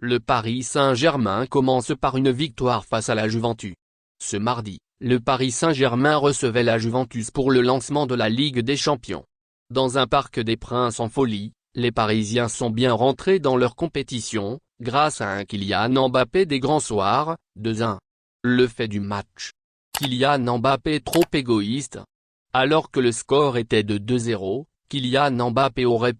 Le Paris Saint-Germain commence par une victoire face à la Juventus. Ce mardi, le Paris Saint-Germain recevait la Juventus pour le lancement de la Ligue des Champions. Dans un Parc des Princes en folie, les Parisiens sont bien rentrés dans leur compétition, grâce à un Kylian Mbappé des grands soirs, 2-1. Le fait du match. Kylian Mbappé trop égoïste. Alors que le score était de 2-0, Kylian Mbappé aurait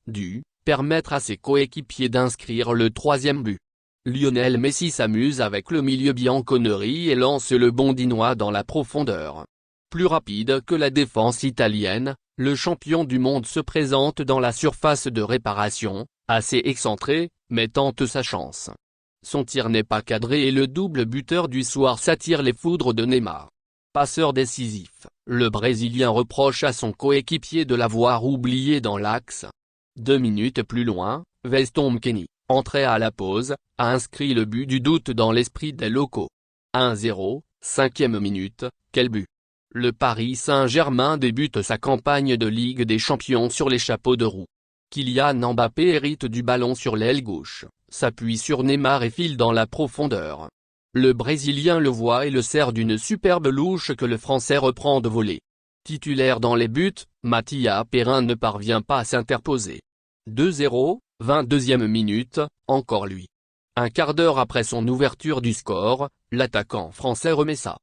dû, permettre à ses coéquipiers d'inscrire le troisième but. Lionel Messi s'amuse avec le milieu bianconeri et lance le Bondinois dans la profondeur. Plus rapide que la défense italienne, le champion du monde se présente dans la surface de réparation, assez excentré, mais tente sa chance. Son tir n'est pas cadré et le double buteur du soir s'attire les foudres de Neymar. Passeur décisif, le Brésilien reproche à son coéquipier de l'avoir oublié dans l'axe. 2 minutes plus loin, Weston McKennie, entré à la pause, a inscrit le but du doute dans l'esprit des locaux. 1-0, 5e minute, quel but! Le Paris Saint-Germain débute sa campagne de Ligue des Champions sur les chapeaux de roue. Kylian Mbappé hérite du ballon sur l'aile gauche, s'appuie sur Neymar et file dans la profondeur. Le Brésilien le voit et le sert d'une superbe louche que le Français reprend de volée. Titulaire dans les buts, Mathia Perrin ne parvient pas à s'interposer. 2-0, 22e minute, encore lui. Un quart d'heure après son ouverture du score, l'attaquant français remet ça.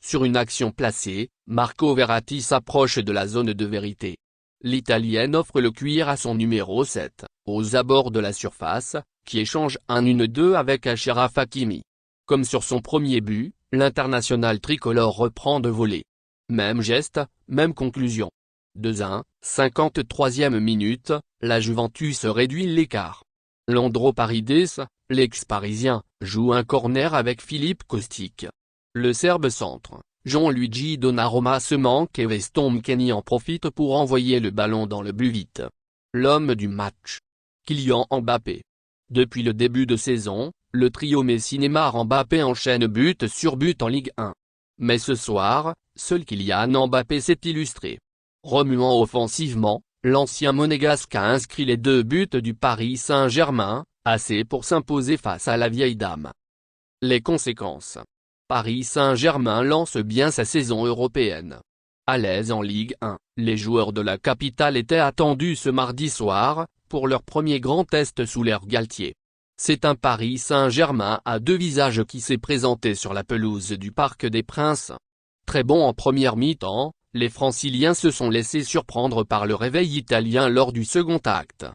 Sur une action placée, Marco Verratti s'approche de la zone de vérité. L'Italienne offre le cuir à son numéro 7, aux abords de la surface, qui échange un 1-2 avec Achraf Hakimi. Comme sur son premier but, l'international tricolore reprend de volée. Même geste, même conclusion. 2-1, 53e minute, la Juventus réduit l'écart. Leandro Paredes, l'ex-parisien, joue un corner avec Philippe Kostic. Le Serbe centre, Gianluigi Donnarumma se manque et Weston McKennie en profite pour envoyer le ballon dans le but vite. L'homme du match. Kylian Mbappé. Depuis le début de saison, le trio Messi-Neymar-Mbappé enchaîne but sur but en Ligue 1. Mais ce soir, seul Kylian Mbappé s'est illustré. Remuant offensivement, l'ancien monégasque a inscrit les 2 buts du Paris Saint-Germain, assez pour s'imposer face à la vieille dame. Les conséquences. Paris Saint-Germain lance bien sa saison européenne. À l'aise en Ligue 1, les joueurs de la capitale étaient attendus ce mardi soir, pour leur premier grand test sous l'ère Galtier. C'est un Paris Saint-Germain à 2 visages qui s'est présenté sur la pelouse du Parc des Princes. Très bon en première mi-temps, les Franciliens se sont laissés surprendre par le réveil italien lors du second acte.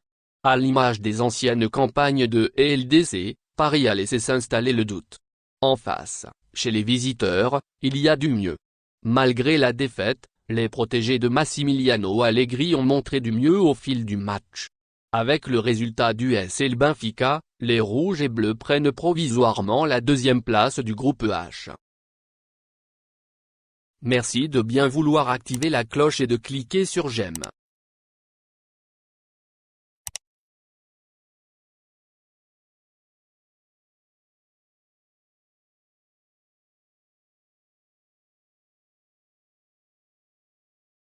À l'image des anciennes campagnes de LDC, Paris a laissé s'installer le doute. En face, chez les visiteurs, il y a du mieux. Malgré la défaite, les protégés de Massimiliano Allegri ont montré du mieux au fil du match. Avec le résultat du AS et le Benfica, les rouges et bleus prennent provisoirement la 2e place du groupe H. Merci de bien vouloir activer la cloche et de cliquer sur j'aime.